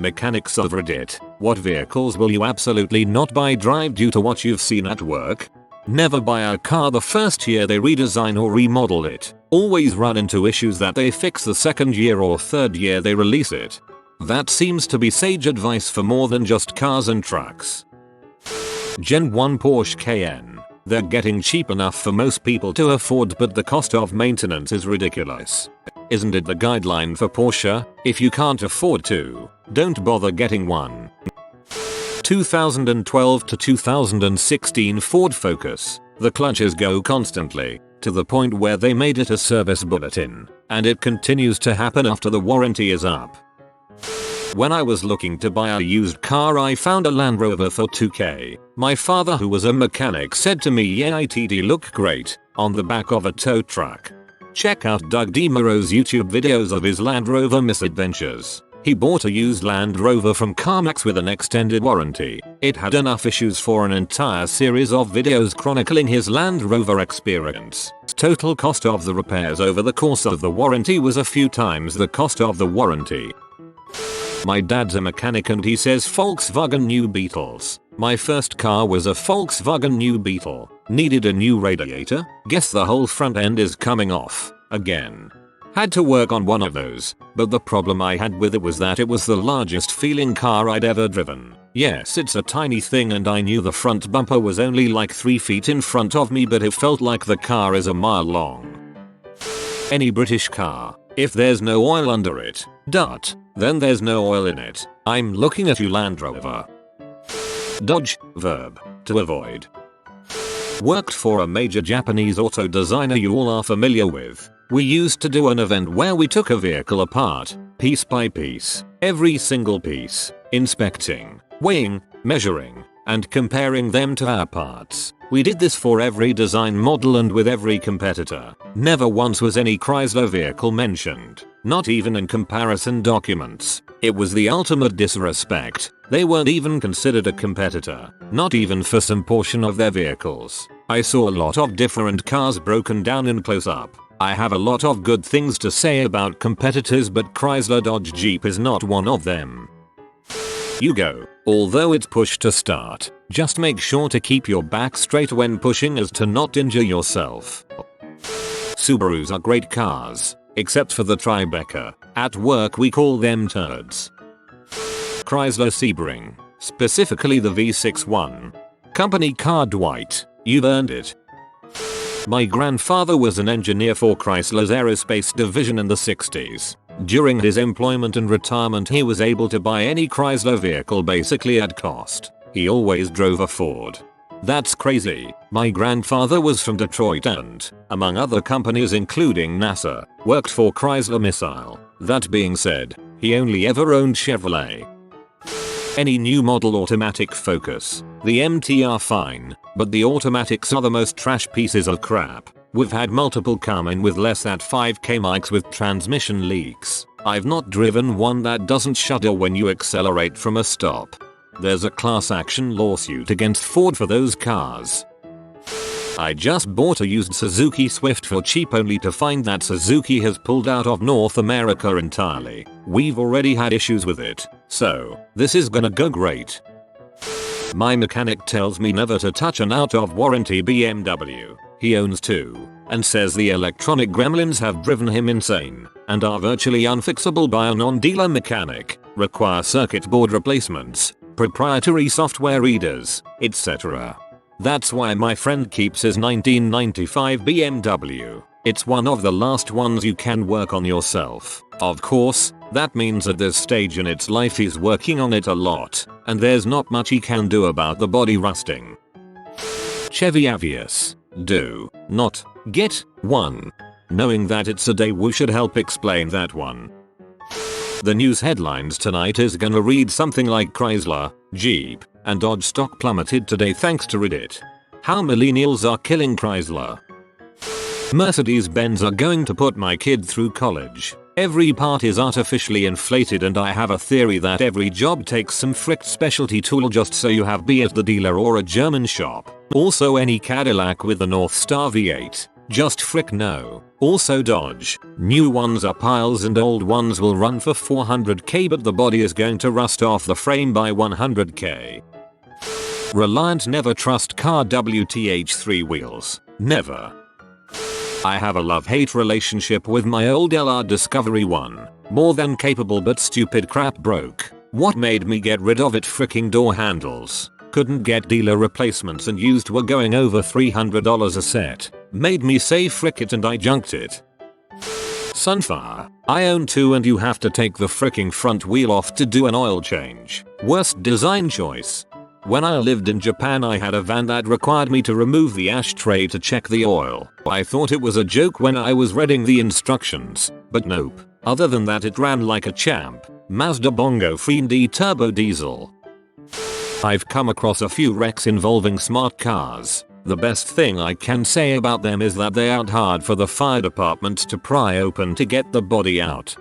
Mechanics of Reddit. What vehicles will you absolutely not buy? Drive due to what you've seen at work? Never buy a car the first year they redesign or remodel it. Always run into issues that they fix the second year or third year they release it. That seems to be sage advice for more than just cars and trucks. Gen 1 Porsche Cayenne. They're getting cheap enough for most people to afford, but the cost of maintenance is ridiculous. Isn't it the guideline for Porsche? If you can't afford to, don't bother getting one. 2012 to 2016 Ford Focus. The clutches go constantly, to the point where they made it a service bulletin, and it continues to happen after the warranty is up. When I was looking to buy a used car, I found a Land Rover for $2,000. My father, who was a mechanic, said to me, "Yeah, it'd look great on the back of a tow truck." Check out Doug DeMuro's YouTube videos of his Land Rover misadventures. He bought a used Land Rover from CarMax with an extended warranty. It had enough issues for an entire series of videos chronicling his Land Rover experience. Total cost of the repairs over the course of the warranty was a few times the cost of the warranty. My dad's a mechanic and he says Volkswagen New Beetles. My first car was a Volkswagen New Beetle. Needed a new radiator? Guess the whole front end is coming off again. Had to work on one of those, but the problem I had with it was that it was the largest feeling car I'd ever driven. Yes, it's a tiny thing and I knew the front bumper was only like 3 feet in front of me, but it felt like the car is a mile long. Any British car, if there's no oil under it, then there's no oil in it. I'm looking at you, Land Rover. Dodge, verb, to avoid. Worked for a major Japanese auto designer you all are familiar with. We used to do an event where we took a vehicle apart, piece by piece, every single piece, inspecting, weighing, measuring, and comparing them to our parts. We did this for every design model and with every competitor. Never once was any Chrysler vehicle mentioned, not even in comparison documents. It was the ultimate disrespect. They weren't even considered a competitor, not even for some portion of their vehicles. I saw a lot of different cars broken down in close-up. I have a lot of good things to say about competitors, but Chrysler Dodge Jeep is not one of them. You go. Although it's push to start, just make sure to keep your back straight when pushing as to not injure yourself. Subarus are great cars, except for the Tribeca. At work we call them turds. Chrysler Sebring, specifically the V61. Company car, Dwight, you've earned it. My grandfather was an engineer for Chrysler's aerospace division in the 60s. During his employment and retirement he was able to buy any Chrysler vehicle basically at cost. He always drove a Ford. That's crazy. My grandfather was from Detroit and, among other companies including NASA, worked for Chrysler Missile. That being said, he only ever owned Chevrolet. Any new model automatic Focus. The MT are fine, but the automatics are the most trash pieces of crap. We've had multiple come in with less than 5k mics with transmission leaks. I've not driven one that doesn't shudder when you accelerate from a stop. There's a class action lawsuit against Ford for those cars. I just bought a used Suzuki Swift for cheap only to find that Suzuki has pulled out of North America entirely. We've already had issues with it, so this is gonna go great. My mechanic tells me never to touch an out of warranty BMW. He owns two, and says the electronic gremlins have driven him insane, and are virtually unfixable by a non-dealer mechanic, require circuit board replacements, proprietary software readers, etc. That's why my friend keeps his 1995 BMW. It's one of the last ones you can work on yourself. Of course, that means at this stage in its life he's working on it a lot, and there's not much he can do about the body rusting. Chevy Avios. Do not get one. Knowing that it's a Daewoo should help explain that one. The news headlines tonight is gonna read something like Chrysler, Jeep, and Dodge stock plummeted today thanks to Reddit. How millennials are killing Chrysler. Mercedes-Benz are going to put my kid through college. Every part is artificially inflated and I have a theory that every job takes some fricked specialty tool just so you have be at the dealer or a German shop. Also any Cadillac with the North Star V8 Just frick no. Also Dodge. New ones are piles and old ones will run for 400k, but the body is going to rust off the frame by 100k. Reliant never trust car WTH3 wheels. Never. I have a love-hate relationship with my old LR Discovery 1. More than capable but stupid crap broke. What made me get rid of it? Fricking door handles. Couldn't get dealer replacements and used were going over $300 a set. Made me say frick it and I junked it. Sunfire. I own 2 and you have to take the fricking front wheel off to do an oil change. Worst design choice. When I lived in Japan I had a van that required me to remove the ashtray to check the oil. I thought it was a joke when I was reading the instructions, but nope. Other than that it ran like a champ. Mazda Bongo Fiend Turbo Diesel. I've come across a few wrecks involving smart cars. The best thing I can say about them is that they aren't hard for the fire department to pry open to get the body out.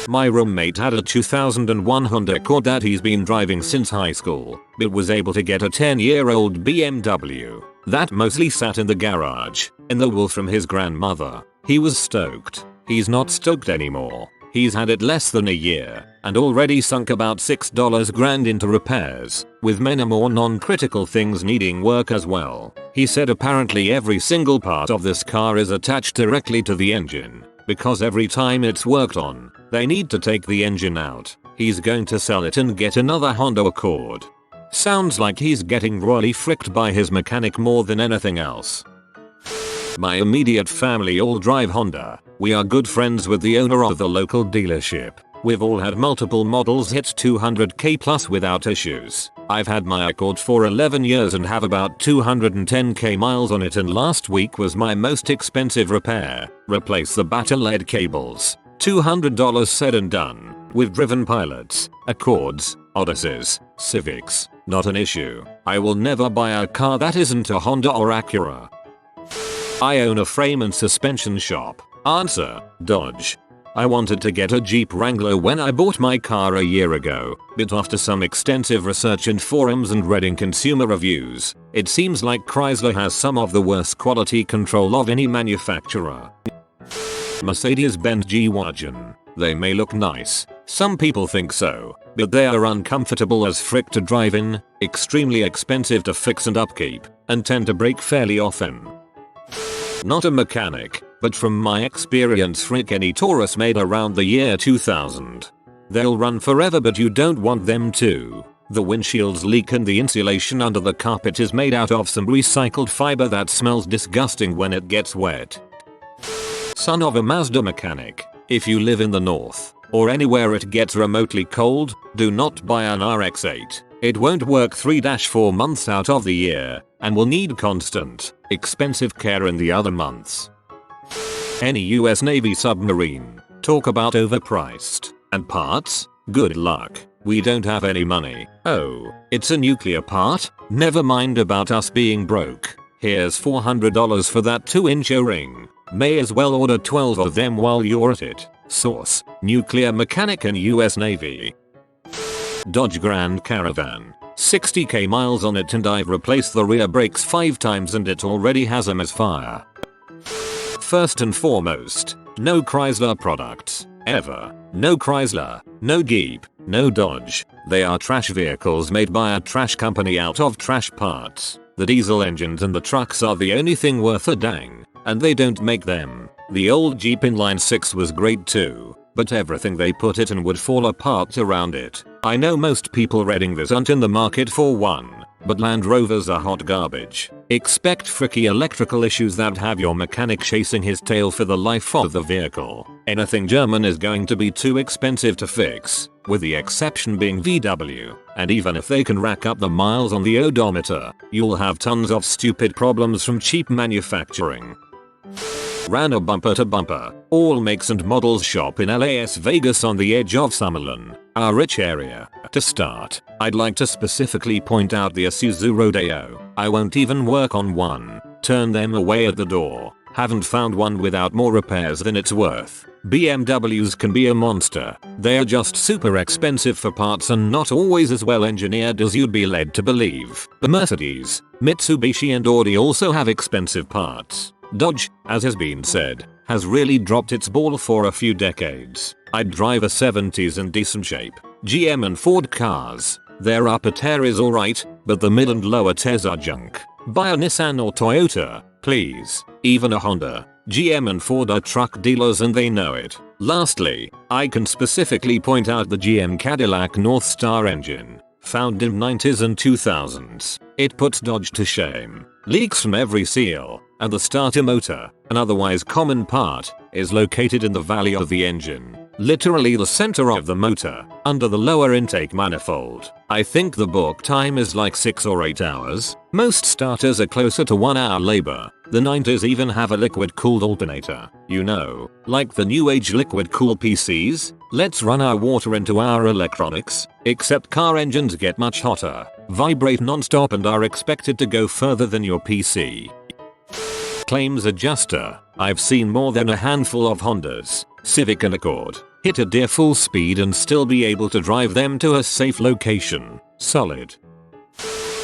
My roommate had a 2001 Honda Accord that he's been driving since high school, but was able to get a 10-year-old BMW that mostly sat in the garage, in the will from his grandmother. He was stoked. He's not stoked anymore. He's had it less than a year, and already sunk about $6 grand into repairs, with many more non-critical things needing work as well. He said apparently every single part of this car is attached directly to the engine, because every time it's worked on, they need to take the engine out. He's going to sell it and get another Honda Accord. Sounds like he's getting royally fricked by his mechanic more than anything else. My immediate family all drive Honda. We are good friends with the owner of the local dealership. We've all had multiple models hit 200k plus without issues. I've had my Accord for 11 years and have about 210k miles on it, and last week was my most expensive repair. Replace the battery LED cables. $200 said and done. We've driven Pilots, Accords, Odysseys, Civics. Not an issue. I will never buy a car that isn't a Honda or Acura. I own a frame and suspension shop. Answer: Dodge. I wanted to get a Jeep Wrangler when I bought my car a year ago, but after some extensive research in forums and reading consumer reviews, it seems like Chrysler has some of the worst quality control of any manufacturer. Mercedes-Benz G-Wagon. They may look nice. Some people think so, but they are uncomfortable as frick to drive in, extremely expensive to fix and upkeep, and tend to break fairly often. Not a mechanic, but from my experience frick any Taurus made around the year 2000. They'll run forever but you don't want them to. The windshields leak and the insulation under the carpet is made out of some recycled fiber that smells disgusting when it gets wet. Son of a Mazda mechanic. If you live in the north, or anywhere it gets remotely cold, do not buy an RX-8. It won't work 3-4 months out of the year, and will need constant, expensive care in the other months. Any US Navy submarine. Talk about overpriced. And parts? Good luck. We don't have any money. Oh, it's a nuclear part? Never mind about us being broke. Here's $400 for that 2-inch O-ring. May as well order 12 of them while you're at it. Source: Nuclear Mechanic and US Navy. Dodge Grand Caravan. 60k miles on it and I've replaced the rear brakes 5 times and it already has a misfire. First and foremost, no Chrysler products. Ever. No Chrysler, no Jeep, no Dodge. They are trash vehicles made by a trash company out of trash parts. The diesel engines and the trucks are the only thing worth a dang, and they don't make them. The old Jeep Inline 6 was great too, but everything they put it in would fall apart around it. I know most people reading this aren't in the market for one, but Land Rovers are hot garbage. Expect fricky electrical issues that have your mechanic chasing his tail for the life of the vehicle. Anything German is going to be too expensive to fix, with the exception being VW, and even if they can rack up the miles on the odometer, you'll have tons of stupid problems from cheap manufacturing. Ran a bumper to bumper, all makes and models shop in LAS Vegas on the edge of Summerlin, our rich area. To start, I'd like to specifically point out the Isuzu Rodeo. I won't even work on one. Turn them away at the door. Haven't found one without more repairs than it's worth. BMWs can be a monster. They are just super expensive for parts and not always as well engineered as you'd be led to believe. The Mercedes, Mitsubishi and Audi also have expensive parts. Dodge, as has been said, has really dropped its ball for a few decades. I'd drive a 70s in decent shape. GM and Ford cars. Their upper tier is alright, but the mid and lower tiers are junk. Buy a Nissan or Toyota, please. Even a Honda. GM and Ford are truck dealers and they know it. Lastly, I can specifically point out the GM Cadillac Northstar engine. Found in 90s and 2000s. It puts Dodge to shame. Leaks from every seal, and the starter motor, an otherwise common part, is located in the valley of the engine. Literally the center of the motor, under the lower intake manifold. I think the book time is like 6 or 8 hours. Most starters are closer to 1 hour labor. The 90s even have a liquid cooled alternator. You know, like the new age liquid cooled PCs. Let's run our water into our electronics. Except car engines get much hotter, vibrate non-stop and are expected to go further than your PC. Claims adjuster. I've seen more than a handful of Hondas, Civic and Accord, hit a deer full speed and still be able to drive them to a safe location. Solid.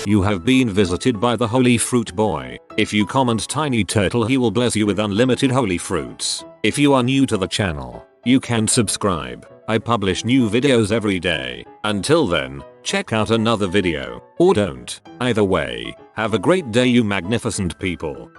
You have been visited by the Holy Fruit Boy. If you comment Tiny Turtle, he will bless you with unlimited holy fruits. If you are new to the channel, you can subscribe. I publish new videos every day. Until then, check out another video. Or don't. Either way, have a great day you magnificent people.